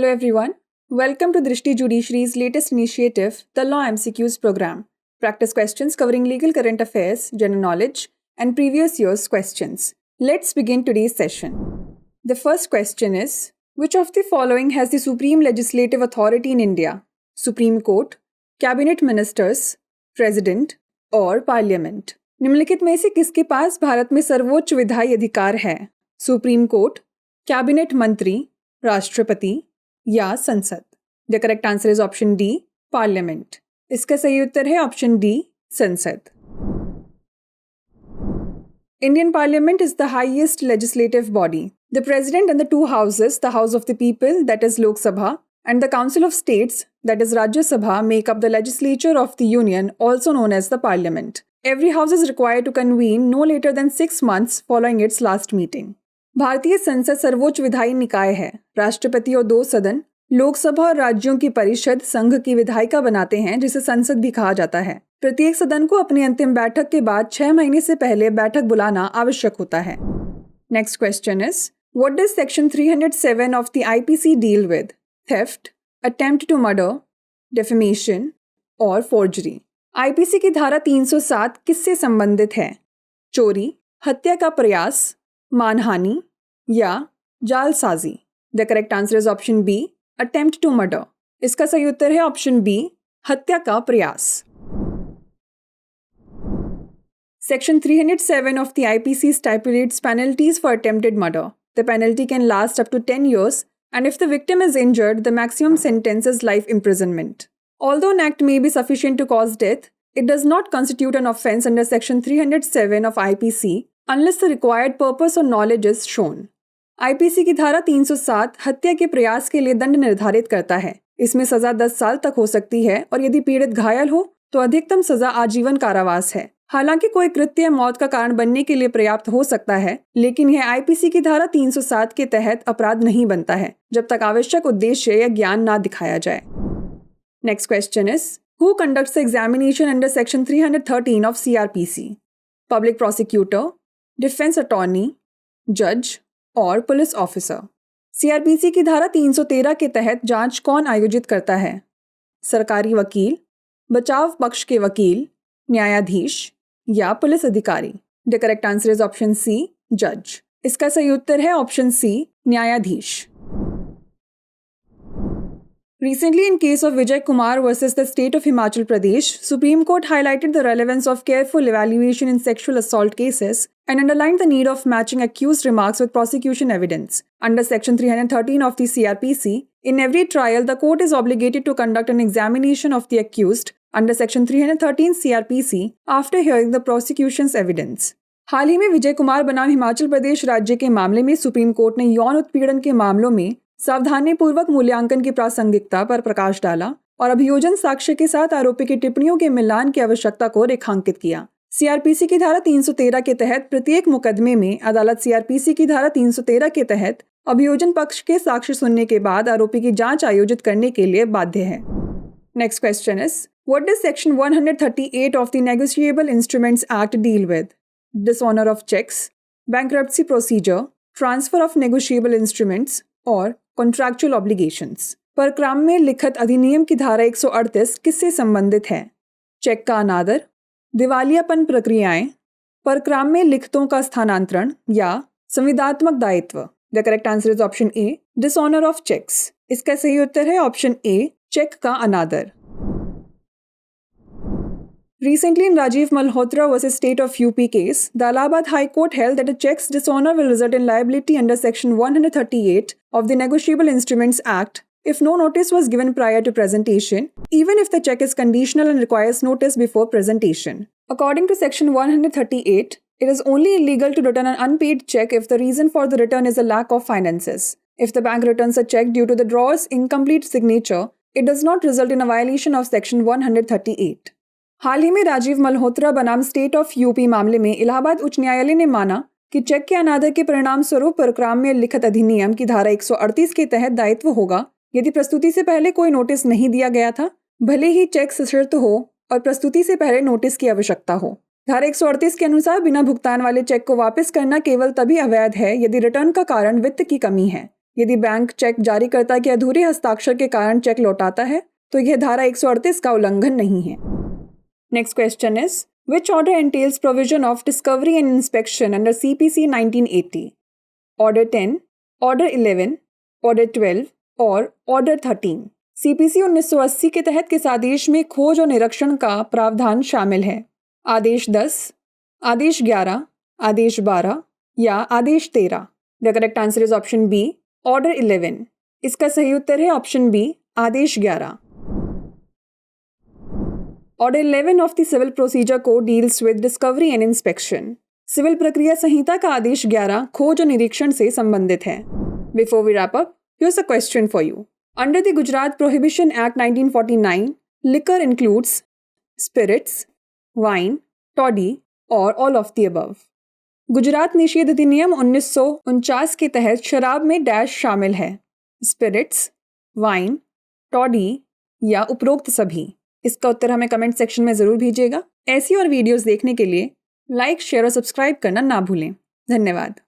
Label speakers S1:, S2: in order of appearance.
S1: Hello everyone. Welcome to Drishti Judiciary's latest initiative, the Law MCQs program. Practice questions covering legal current affairs, general knowledge, and previous year's questions. Let's begin today's session. The first question is, which of the following has the supreme legislative authority in India? Supreme Court, Cabinet Ministers, President और Parliament? निम्नलिखित में से किसके पास भारत में सर्वोच्च विधायी अधिकार है? सुप्रीम कोर्ट, कैबिनेट मंत्री, राष्ट्रपति या संसद? The correct answer is option D, parliament. इसका सही उत्तर है ऑप्शन डी, संसद. Indian Parliament is the highest legislative body. The President and the two houses, the House of the People, that is Lok Sabha, and the Council of States, that is Rajya Sabha, make up the legislature of the Union, also known as the Parliament. Every house is required to convene no later than 6 months following its last meeting. भारतीय संसद सर्वोच्च विधायी निकाय है. राष्ट्रपति और 2 सदन, लोकसभा और राज्यों की परिषद संघ की विधायिका बनाते हैं, जिसे संसद भी कहा जाता है. प्रत्येक सदन को अपनी अंतिम बैठक के बाद 6 महीने से पहले बैठक बुलाना आवश्यक होता है. Next question is, what does section 307 of the IPC deal with? Theft, attempt to murder, defamation और फोर्जरी? आईपीसी की धारा 307 किससे संबंधित है? चोरी, हत्या का प्रयास, मानहानि या जालसाजी? The correct answer is option B, attempt to murder. इसका सही उत्तर है ऑप्शन बी, हत्या का प्रयास. Section 307 of the IPC stipulates penalties for attempted murder. The penalty can last up to 10 years, and if the victim is injured, the maximum sentence is life imprisonment. Although an act may be sufficient to cause death, it does not constitute an offence under Section 307 of IPC unless the required purpose or knowledge is shown. IPC की धारा 307 हत्या के प्रयास के लिए दंड निर्धारित करता है. इसमें सजा 10 साल तक हो सकती है और यदि पीड़ित घायल हो तो अधिकतम सजा आजीवन कारावास है. हालांकि कोई कृत्य मौत का कारण बनने के लिए पर्याप्त हो सकता है, लेकिन यह आईपीसी की धारा 307 के तहत अपराध नहीं बनता है जब तक आवश्यक उद्देश्य या ज्ञान ना दिखाया जाए. Next question is, who conducts the examination under section 313 of CrPC? Public prosecutor, defence attorney, जज और पुलिस ऑफिसर? सीआरपीसी की धारा 313 के तहत जांच कौन आयोजित करता है? सरकारी वकील, बचाव पक्ष के वकील, न्यायाधीश या पुलिस अधिकारी? The correct answer is option C, जज. इसका सही उत्तर है ऑप्शन सी, न्यायाधीश. Recently, in case of Vijay Kumar versus the state of Himachal Pradesh, Supreme Court highlighted the relevance of careful evaluation in sexual assault cases and underlined the need of matching accused remarks with prosecution evidence. Under Section 313 of the CRPC, in every trial, the court is obligated to conduct an examination of the accused under Section 313 CRPC after hearing the prosecution's evidence. हाल ही में विजय कुमार बनाम हिमाचल प्रदेश राज्य के मामले में supreme court ने यौन उत्पीड़न के मामलों में सावधानीपूर्वक मूल्यांकन की प्रासंगिकता पर प्रकाश डाला और अभियोजन साक्ष्य के साथ आरोपी की टिप्पणियों के मिलान की आवश्यकता को रेखांकित किया. सीआरपीसी की धारा 313 के तहत प्रत्येक मुकदमे में अदालत सीआरपीसी की धारा 313 के तहत अभियोजन पक्ष के साक्ष्य सुनने के बाद आरोपी की जांच आयोजित करने के लिए बाध्य है. Next question is, what does section 138 of the Negotiable Instruments Act deal with? Dishonor of checks, bankruptcy procedure, transfer of negotiable instruments और contractual obligations? परक्राम में लिखित अधिनियम की धारा 138 किससे संबंधित है? चेक का अनादर, दिवालियापन प्रक्रियाएं, परक्राम में लिखितों का स्थानांतरण या संविदात्मक दायित्व? The correct answer is option A, dishonour of cheques. इसका सही उत्तर है ऑप्शन ए, चेक का अनादर. Recently, in Rajiv Malhotra vs. State of UP case, the Allahabad High Court held that a check's dishonor will result in liability under Section 138 of the Negotiable Instruments Act if no notice was given prior to presentation, even if the check is conditional and requires notice before presentation. According to Section 138, it is only illegal to return an unpaid check if the reason for the return is a lack of finances. If the bank returns a check due to the drawer's incomplete signature, it does not result in a violation of Section 138. हाल ही में राजीव मल्होत्रा बनाम state of UP मामले में इलाहाबाद उच्च न्यायालय ने माना कि check के अनादर के परिणाम स्वरूप परक्राम में लिखित अधिनियम की धारा 138 के तहत दायित्व होगा यदि प्रस्तुति से पहले कोई नोटिस नहीं दिया गया था, भले ही चेक सशर्त हो और प्रस्तुति से पहले नोटिस की आवश्यकता हो. धारा 138 के अनुसार बिना भुगतान वाले चेक को वापस करना केवल तभी अवैध है यदि रिटर्न का कारण वित्त की कमी है यदि बैंक चेक जारीकर्ता के अधूरे हस्ताक्षर के कारण चेक लौटाता है तो यह धारा 138 का उल्लंघन नहीं है। Next question is which order एंटेल्स provision of discovery and inspection under CPC 1980? Order 10, order 11, order 12 और ऑर्डर 13। CPC 1980 के तहत किस आदेश में खोज और निरीक्षण का प्रावधान शामिल है? आदेश 10, आदेश 11, आदेश 12 या आदेश 13? The correct answer is option B, order 11। इसका सही उत्तर है ऑप्शन बी, आदेश 11। Order 11 of the civil procedure code deals with discovery and inspection. Civil प्रक्रिया संहिता का आदेश 11 खोज और निरीक्षण से संबंधित है। Before we wrap up, here's a question for you. Under the Gujarat prohibition act 1949, liquor includes spirits, wine, toddy और all of the above. Gujarat निषेध अधिनियम 1949 के तहत शराब में डैश शामिल है? स्पिरिट्स, वाइन, टॉडी या उपरोक्त सभी? इसका उत्तर हमें कमेंट सेक्शन में ज़रूर भेजिएगा। ऐसी और वीडियोस देखने के लिए लाइक, शेयर और सब्सक्राइब करना ना भूलें। धन्यवाद।